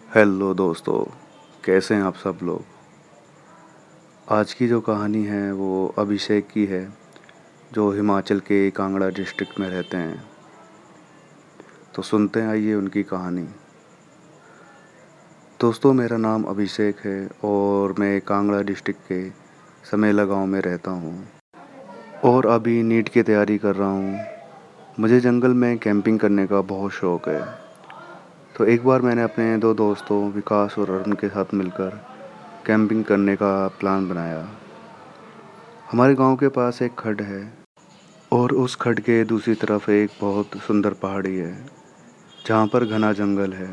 Hello दोस्तों, कैसे हैं आप सब लोग। आज की जो कहानी है वो अभिषेक की है, जो हिमाचल के कांगड़ा डिस्ट्रिक्ट में रहते हैं। तो सुनते हैं, आइए उनकी कहानी। दोस्तों, मेरा नाम अभिषेक है और मैं कांगड़ा डिस्ट्रिक्ट के समेला गांव में रहता हूं और अभी नीट की तैयारी कर रहा हूं। मुझे जंगल में कैंपिंग करने का बहुत शौक़ है। तो एक बार मैंने अपने दो दोस्तों विकास और अरुण के साथ मिलकर कैंपिंग करने का प्लान बनाया। हमारे गांव के पास एक खड्ड है और उस खड्ड के दूसरी तरफ एक बहुत सुंदर पहाड़ी है, जहाँ पर घना जंगल है।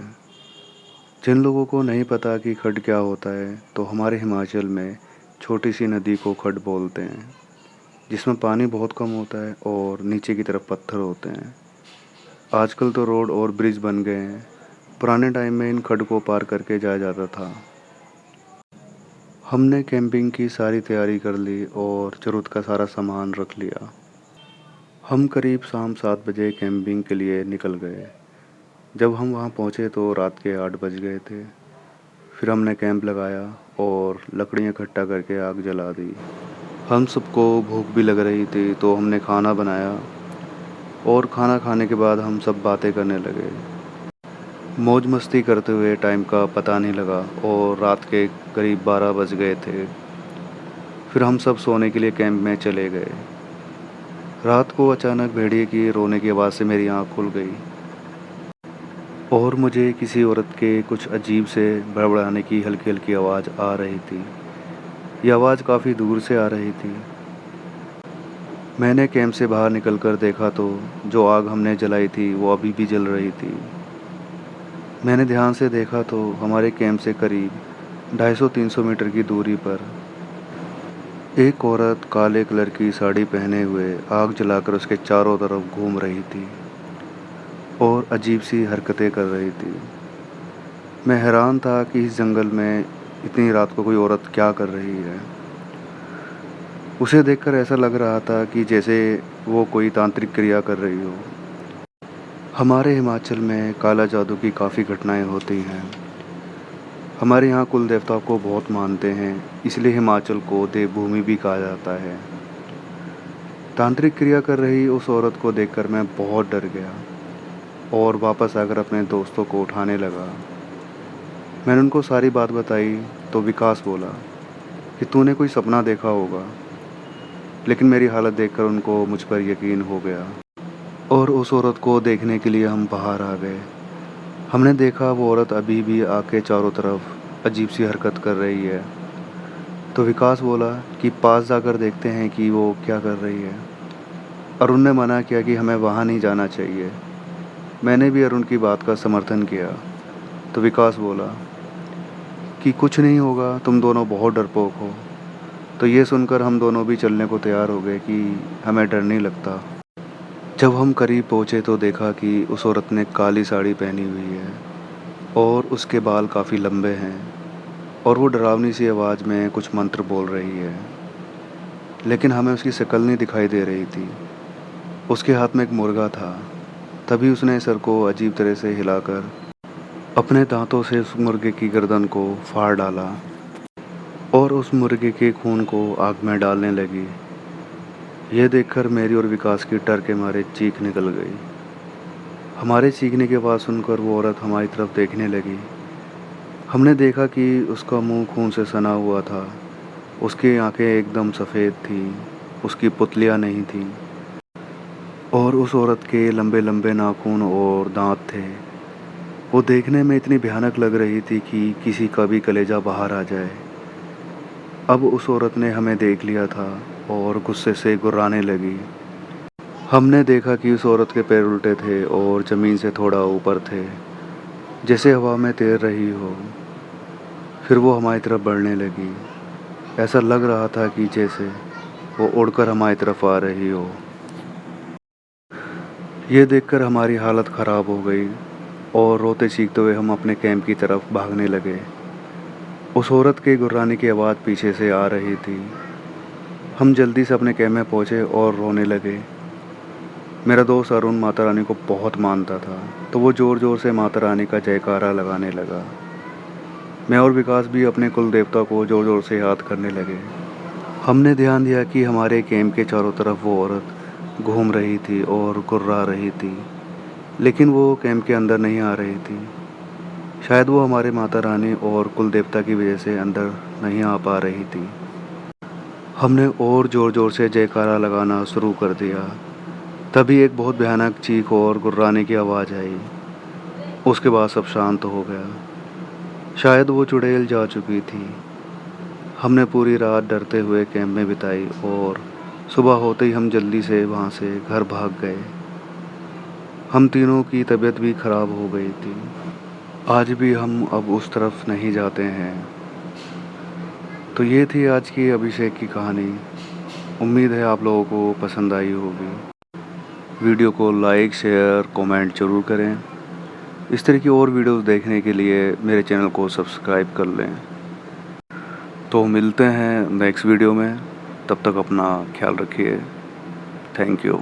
जिन लोगों को नहीं पता कि खड्ड क्या होता है, तो हमारे हिमाचल में छोटी सी नदी को खड्ड बोलते हैं, जिसमें पानी बहुत कम होता है और नीचे की तरफ पत्थर होते हैं। आजकल तो रोड और ब्रिज बन गए हैं, पुराने टाइम में इन खड्ड को पार करके जाया जाता था। हमने कैंपिंग की सारी तैयारी कर ली और ज़रूरत का सारा सामान रख लिया। हम करीब शाम 7 बजे कैंपिंग के लिए निकल गए। जब हम वहाँ पहुँचे तो रात के 8 बज गए थे। फिर हमने कैंप लगाया और लकड़ियाँ इकट्ठा करके आग जला दी। हम सबको भूख भी लग रही थी, तो हमने खाना बनाया और खाना खाने के बाद हम सब बातें करने लगे। मौज मस्ती करते हुए टाइम का पता नहीं लगा और रात के करीब 12 बज गए थे। फिर हम सब सोने के लिए कैंप में चले गए। रात को अचानक भेड़िए की रोने की आवाज़ से मेरी आँख खुल गई और मुझे किसी औरत के कुछ अजीब से बड़बड़ाने की हल्की हल्की आवाज़ आ रही थी। यह आवाज़ काफ़ी दूर से आ रही थी। मैंने कैंप से बाहर निकलकर देखा तो जो आग हमने जलाई थी वो अभी भी जल रही थी। मैंने ध्यान से देखा तो हमारे कैंप से करीब 250-300 मीटर की दूरी पर एक औरत काले कलर की साड़ी पहने हुए आग जलाकर उसके चारों तरफ घूम रही थी और अजीब सी हरकतें कर रही थी। मैं हैरान था कि इस जंगल में इतनी रात को कोई औरत क्या कर रही है। उसे देखकर ऐसा लग रहा था कि जैसे वो कोई तांत्रिक क्रिया कर रही हो। हमारे हिमाचल में काला जादू की काफ़ी घटनाएं होती हैं। हमारे यहाँ कुल देवता को बहुत मानते हैं, इसलिए हिमाचल को देवभूमि भी कहा जाता है। तांत्रिक क्रिया कर रही उस औरत को देखकर मैं बहुत डर गया और वापस आकर अपने दोस्तों को उठाने लगा। मैंने उनको सारी बात बताई तो विकास बोला कि तूने कोई सपना देखा होगा, लेकिन मेरी हालत देखकर उनको मुझ पर यकीन हो गया और उस औरत को देखने के लिए हम बाहर आ गए। हमने देखा वो औरत अभी भी आग के चारों तरफ अजीब सी हरकत कर रही है। तो विकास बोला कि पास जाकर देखते हैं कि वो क्या कर रही है। अरुण ने मना किया कि हमें वहाँ नहीं जाना चाहिए। मैंने भी अरुण की बात का समर्थन किया। तो विकास बोला कि कुछ नहीं होगा, तुम दोनों बहुत डरपोक हो। तो ये सुनकर हम दोनों भी चलने को तैयार हो गए कि हमें डर नहीं लगता। जब हम करीब पहुँचे तो देखा कि उस औरत ने काली साड़ी पहनी हुई है और उसके बाल काफ़ी लंबे हैं और वो डरावनी सी आवाज़ में कुछ मंत्र बोल रही है, लेकिन हमें उसकी शक्ल नहीं दिखाई दे रही थी। उसके हाथ में एक मुर्गा था। तभी उसने सर को अजीब तरह से हिलाकर अपने दांतों से उस मुर्गे की गर्दन को फाड़ डाला और उस मुर्गे के खून को आग में डालने लगी। यह देखकर मेरी और विकास की डर के मारे चीख निकल गई। हमारे चीखने की आवाज़ सुनकर वो औरत हमारी तरफ देखने लगी। हमने देखा कि उसका मुंह खून से सना हुआ था। उसकी आंखें एकदम सफ़ेद थीं, उसकी पुतलियाँ नहीं थीं और उस औरत के लंबे लंबे नाखून और दांत थे। वो देखने में इतनी भयानक लग रही थी कि किसी का भी कलेजा बाहर आ जाए। अब उस औरत ने हमें देख लिया था और गुस्से से गुर्राने लगी। हमने देखा कि उस औरत के पैर उल्टे थे और ज़मीन से थोड़ा ऊपर थे, जैसे हवा में तैर रही हो। फिर वो हमारी तरफ बढ़ने लगी। ऐसा लग रहा था कि जैसे वो उड़कर हमारी तरफ आ रही हो। ये देखकर हमारी हालत ख़राब हो गई और रोते चीखते हुए हम अपने कैंप की तरफ भागने लगे। उस औरत के गुर्राने की आवाज़ पीछे से आ रही थी। हम जल्दी से अपने कैंप में पहुँचे और रोने लगे। मेरा दोस्त अरुण माता रानी को बहुत मानता था, तो वो ज़ोर ज़ोर से माता रानी का जयकारा लगाने लगा। मैं और विकास भी अपने कुल देवता को ज़ोर ज़ोर से याद करने लगे। हमने ध्यान दिया कि हमारे कैंप के चारों तरफ वो औरत घूम रही थी और गुर्रा रही थी, लेकिन वो कैंप के अंदर नहीं आ रही थी। शायद वो हमारे माता रानी और कुल देवता की वजह से अंदर नहीं आ पा रही थी। हमने और ज़ोर ज़ोर से जयकारा लगाना शुरू कर दिया। तभी एक बहुत भयानक चीख और गुर्राने की आवाज़ आई। उसके बाद सब शांत हो गया। शायद वो चुड़ैल जा चुकी थी। हमने पूरी रात डरते हुए कैंप में बिताई और सुबह होते ही हम जल्दी से वहाँ से घर भाग गए। हम तीनों की तबीयत भी ख़राब हो गई थी। आज भी हम अब उस तरफ नहीं जाते हैं। तो ये थी आज की अभिषेक की कहानी। उम्मीद है आप लोगों को पसंद आई होगी। वीडियो को लाइक, शेयर, कमेंट ज़रूर करें। इस तरह की और वीडियोस देखने के लिए मेरे चैनल को सब्सक्राइब कर लें। तो मिलते हैं नेक्स्ट वीडियो में। तब तक अपना ख्याल रखिए। Thank you.